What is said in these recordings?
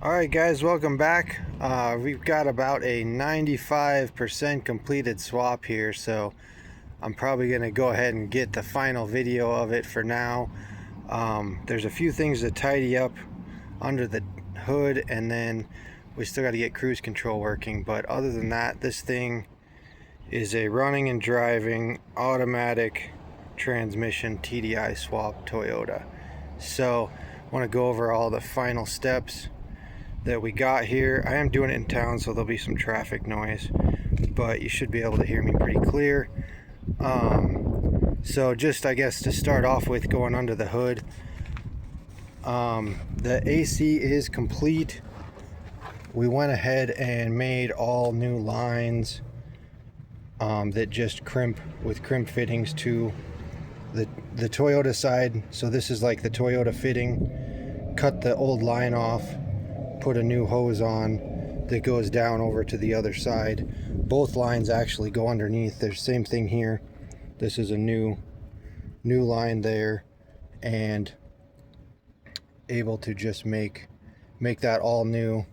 Alright guys, welcome back. We've got about a 95% completed swap here, so I'm probably going to go ahead and get the final video of it for now. There's a few things to tidy up under the hood, and then we still got to get cruise control working, but other than that, this thing is a running and driving automatic transmission TDI swap Toyota. So I want to go over all the final steps that we got here. I am doing it in town, so there'll be some traffic noise, but you should be able to hear me pretty clear. So just, I guess, to start off with, going under the hood, the AC is complete. We went ahead and made all new lines that just crimp with crimp fittings to the Toyota side. So this is like the Toyota fitting. Cut the old line off, put a new hose on that goes down over to the other side. Both lines actually go underneath. There's the same thing here. This is a new line there, and able to just make that all new.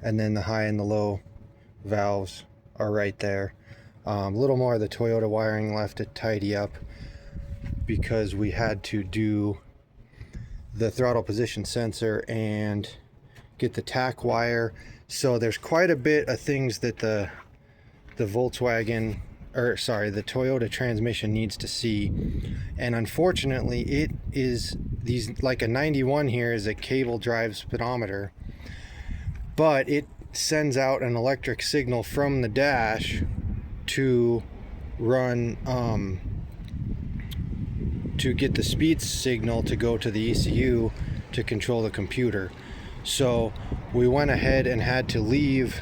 And then the high and the low valves are right there. A little more of the Toyota wiring left to tidy up, because we had to do the throttle position sensor and get the tack wire. So there's quite a bit of things that the Toyota transmission needs to see, and unfortunately it is like a 91 here is a cable drive speedometer, but it sends out an electric signal from the dash to run to get the speed signal to go to the ECU to control the computer. So we went ahead and had to leave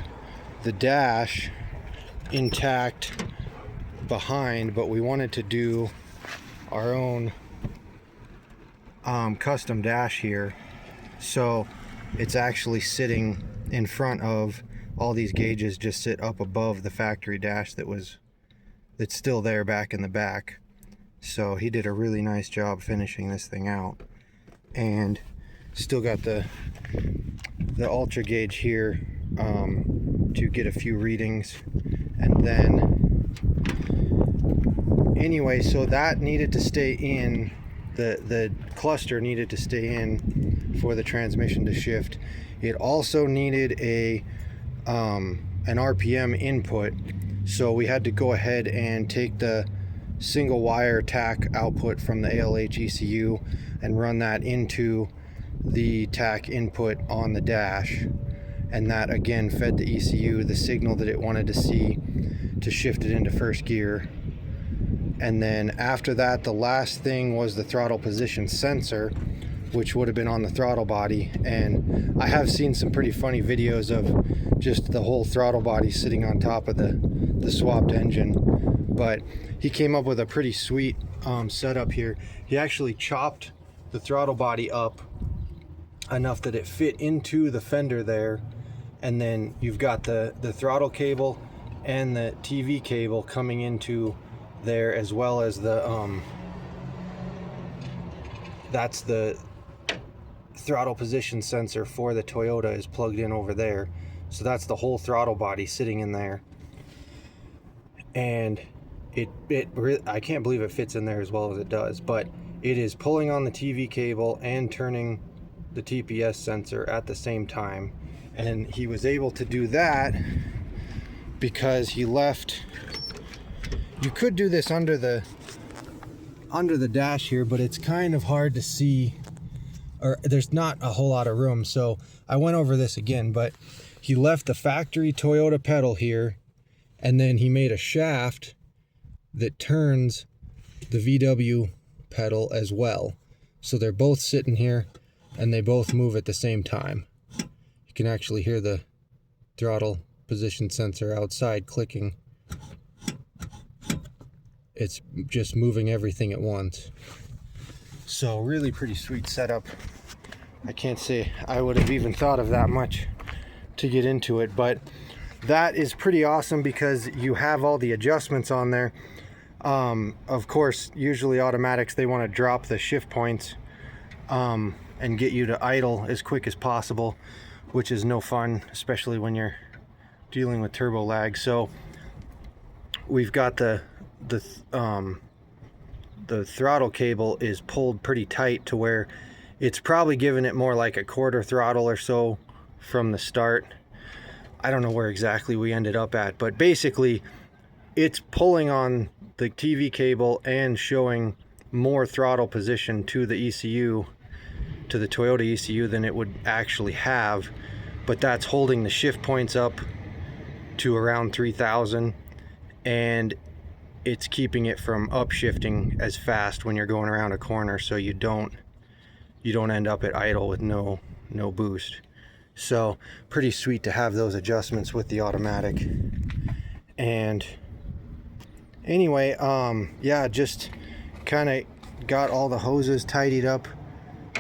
the dash intact behind, but we wanted to do our own custom dash here. So it's actually sitting in front of all these gauges, just sit up above the factory dash that's still there back in the back. So he did a really nice job finishing this thing out, and still got the ultra gauge here to get a few readings. And then anyway, so that needed to stay in, the cluster needed to stay in for the transmission to shift. It also needed an RPM input, so we had to go ahead and take the single wire tack output from the ALH ECU and run that into the tack input on the dash, and that again fed the ECU the signal that it wanted to see to shift it into first gear. And then after that, the last thing was the throttle position sensor, which would have been on the throttle body. And I have seen some pretty funny videos of just the whole throttle body sitting on top of the swapped engine, but he came up with a pretty sweet setup here. He actually chopped the throttle body up enough that it fit into the fender there, and then you've got the throttle cable and the TV cable coming into there, as well as the that's the throttle position sensor for the Toyota is plugged in over there. So that's the whole throttle body sitting in there, and I can't believe it fits in there as well as it does. But it is pulling on the TV cable and turning the TPS sensor at the same time, and he was able to do that because he left. You could do this under the dash here, but it's kind of hard to see, or there's not a whole lot of room. So I went over this again, but he left the factory Toyota pedal here, and then he made a shaft that turns the VW pedal as well. So they're both sitting here and they both move at the same time. You can actually hear the throttle position sensor outside clicking. It's just moving everything at once. So really pretty sweet setup. I can't say I would have even thought of that much to get into it, but that is pretty awesome because you have all the adjustments on there. Of course, usually automatics, they want to drop the shift points and get you to idle as quick as possible, which is no fun, especially when you're dealing with turbo lag. So we've got the throttle cable is pulled pretty tight to where it's probably giving it more like a quarter throttle or so from the start. I don't know where exactly we ended up at, but basically it's pulling on the TV cable and showing more throttle position to the ECU, to the Toyota ECU, than it would actually have. But that's holding the shift points up to around 3000, and it's keeping it from upshifting as fast when you're going around a corner, so you don't end up at idle with no boost. So pretty sweet to have those adjustments with the automatic. And anyway, yeah, just kind of got all the hoses tidied up,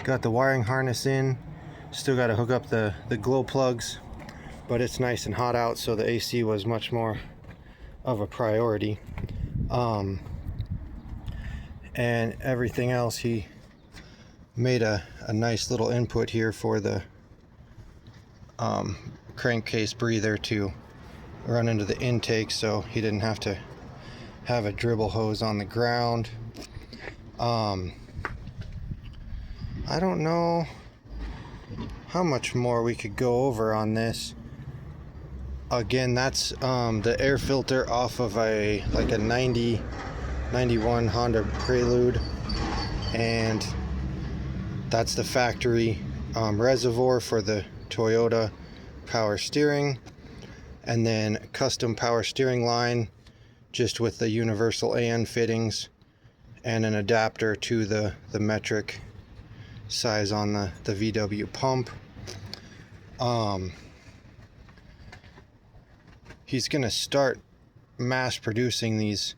got the wiring harness in, still got to hook up the glow plugs, but it's nice and hot out, so the AC was much more of a priority. And everything else, he made a nice little input here for the crankcase breather to run into the intake, so he didn't have to have a dribble hose on the ground. I don't know how much more we could go over on this. Again, that's the air filter off of a 91 Honda Prelude, and that's the factory reservoir for the Toyota power steering, and then custom power steering line just with the universal AN fittings and an adapter to the metric size on the VW pump. He's gonna start mass producing these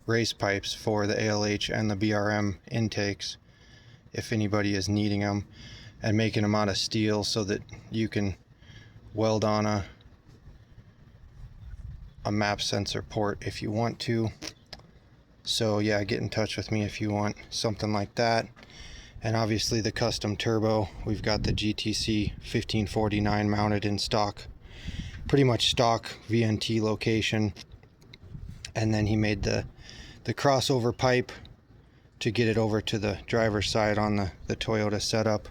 race pipes for the ALH and the BRM intakes, if anybody is needing them, and making them out of steel so that you can weld on a map sensor port if you want to. So yeah, get in touch with me if you want something like that. And obviously the custom turbo, we've got the GTC 1549 mounted in stock, pretty much stock VNT location. And then he made the crossover pipe to get it over to the driver's side on the Toyota setup.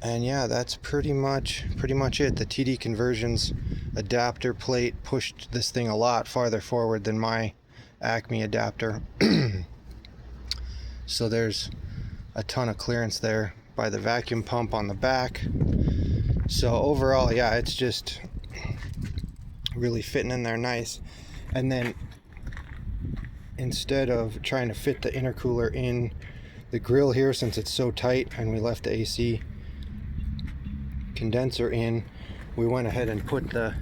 And yeah, that's pretty much it. The TD conversions adapter plate pushed this thing a lot farther forward than my Acme adapter. So there's a ton of clearance there by the vacuum pump on the back. So overall, yeah, it's just really fitting in there nice. And then instead of trying to fit the intercooler in the grill here, since it's so tight and we left the AC condenser in, we went ahead and put the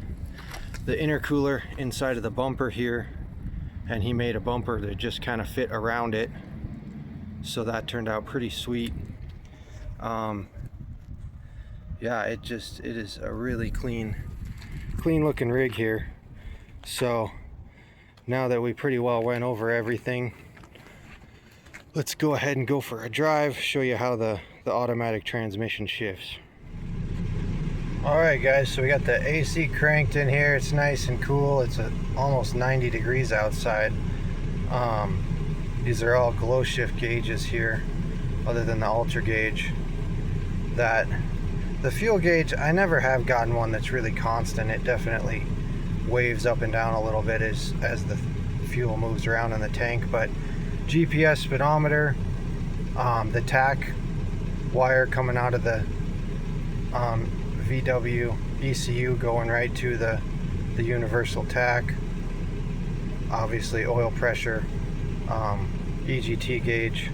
intercooler inside of the bumper here, and he made a bumper that just kind of fit around it, so that turned out pretty sweet. Yeah, it is a really clean looking rig here. So now that we pretty well went over everything, let's go ahead and go for a drive, show you how the automatic transmission shifts. Alright guys, so we got the AC cranked in here. It's nice and cool. It's almost 90 degrees outside. These are all glow shift gauges here, other than the ultra gauge. The fuel gauge, I never have gotten one that's really constant. It definitely waves up and down a little bit as the fuel moves around in the tank. But GPS speedometer, the tach wire coming out of the VW ECU going right to the universal tach, obviously oil pressure, EGT gauge,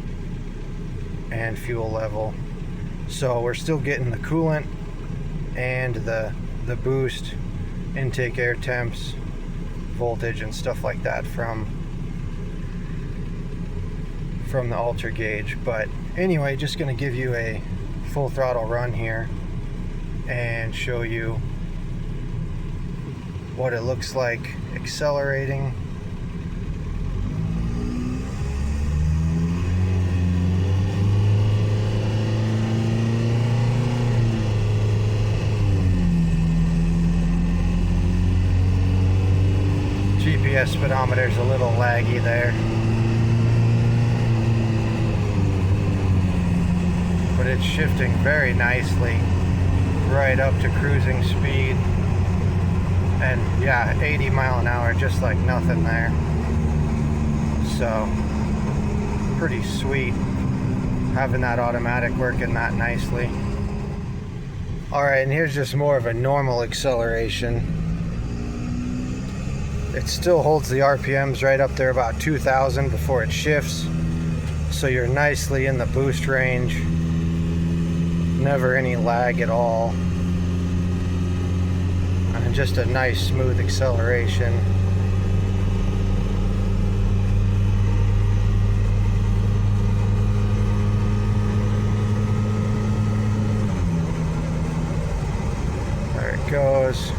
and fuel level. So we're still getting the coolant and the boost, intake air temps, voltage and stuff like that from the ultra gauge. But anyway, just going to give you a full throttle run here and show you what it looks like accelerating. GPS speedometer's a little laggy there, but it's shifting very nicely right up to cruising speed. And yeah, 80 mile an hour, just like nothing there. So pretty sweet having that automatic working that nicely. Alright, and here's just more of a normal acceleration. It still holds the RPMs right up there about 2,000 before it shifts, so you're nicely in the boost range. Never any lag at all, and just a nice smooth acceleration. There it goes.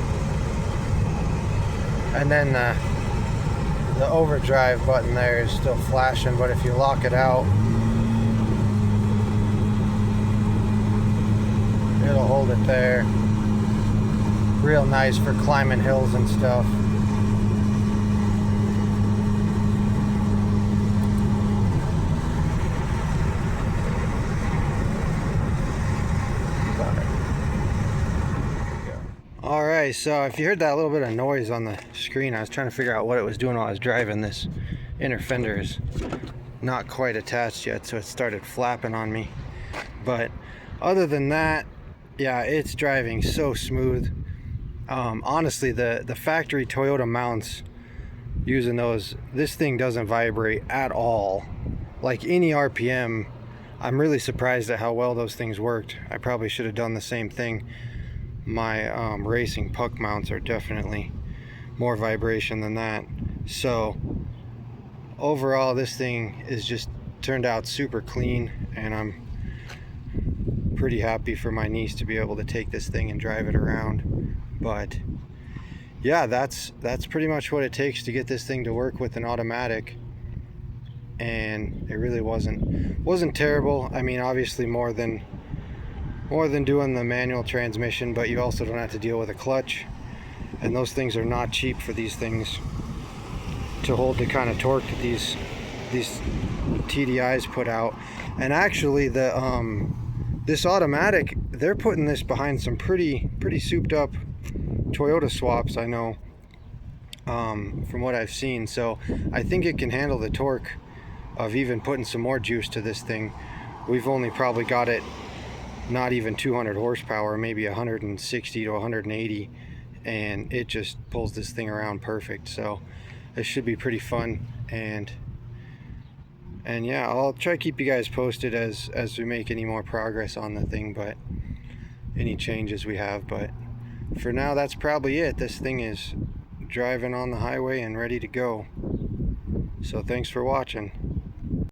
And then the overdrive button there is still flashing, but if you lock it out, it'll hold it there. Real nice for climbing hills and stuff. Alright, so if you heard that little bit of noise on the screen, I was trying to figure out what it was doing while I was driving. This inner fender is not quite attached yet, so it started flapping on me. But other than that, yeah, it's driving so smooth. Honestly, the factory Toyota mounts, using those, this thing doesn't vibrate at all. Like any RPM, I'm really surprised at how well those things worked. I probably should have done the same thing. My racing puck mounts are definitely more vibration than that. So overall, this thing is just turned out super clean, and I'm pretty happy for my niece to be able to take this thing and drive it around. But yeah, that's pretty much what it takes to get this thing to work with an automatic, and it really wasn't terrible. I mean, obviously more than doing the manual transmission, but you also don't have to deal with a clutch, and those things are not cheap for these things to hold the kind of torque that these TDIs put out. And actually, this automatic, they're putting this behind some pretty souped up Toyota swaps, I know, from what I've seen. So I think it can handle the torque of even putting some more juice to this thing. We've only probably got it not even 200 horsepower, maybe 160 to 180, and it just pulls this thing around perfect. So it should be pretty fun, and yeah, I'll try to keep you guys posted as we make any more progress on the thing, but any changes we have. But for now, that's probably it. This thing is driving on the highway and ready to go. So thanks for watching.